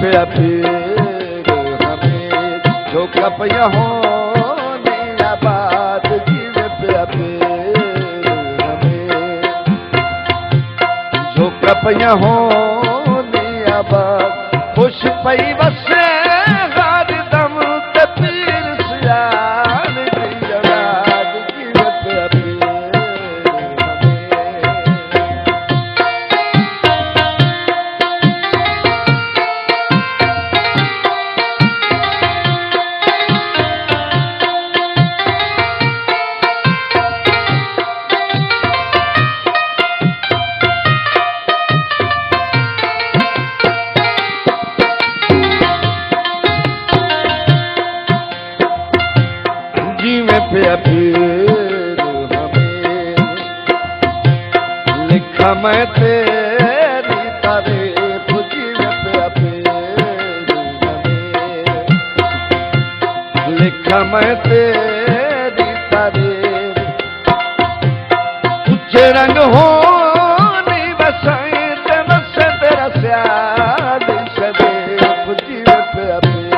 पे पीर हमें जो कपया हो आबाद जीवे पे पीर हमें जो कपया हो आबाद खुश पई वसे हर दम ते पीर सियान दी औलाद जीवे पे पीर पे पीर हमें लिखा मैं तेरी तारीफ जीवे पे पीर हमें लिखा मैं तेरी तारीफ तुझे रंग हो नी बसाई ते बस तेरा स्याद सदैव जीवे पे पीर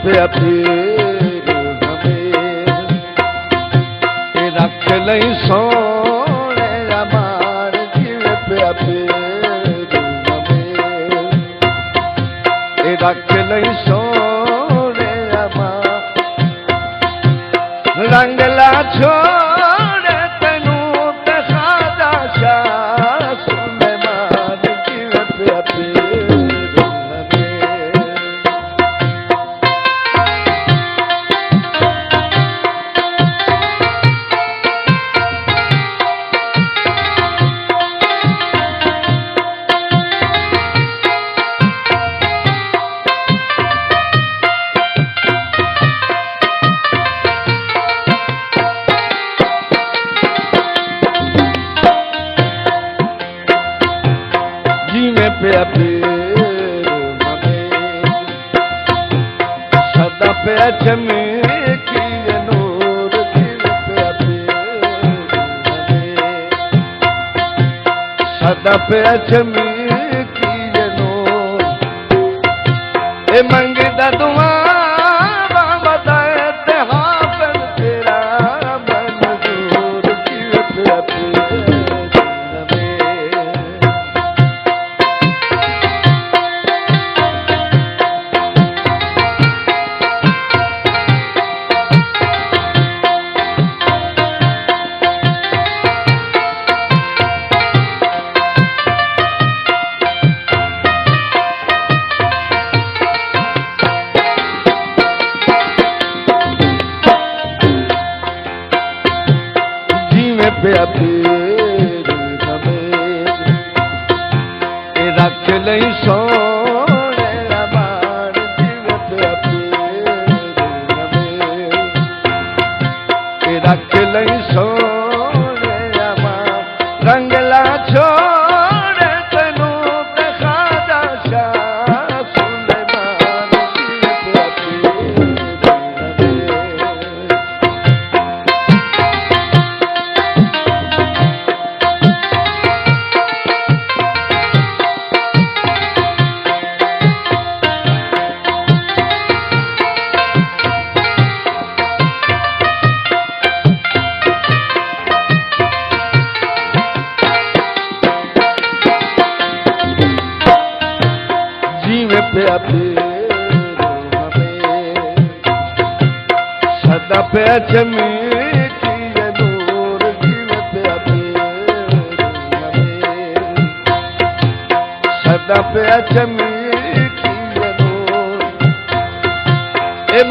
पे पीर हमें रख लई सोने अमान जीवे पे पीर हमें रख लई सोने अमान रंगला छोड़े तेनू ते खादा शाह सुलेमान जीवे पे पीर पे पीर हमें सदा पे चमकी नूर जीवे पे पीर हमें सदा पे चमकी नूर ए मंगदा दुआ बताए ते हाफिज तेरा मंजूर जीवे पे पीर पे पीर हमें रख लई सोने अमान जीवे पे पीर हमें रख लई सोने अमान रंगला छोड़े तेनू ते खादा शाह सुलेमान जीवे पे पे पीर हमें सदा पे चमकी नूर जीवे पे पीर हमें सदा पे चमकी नूर ए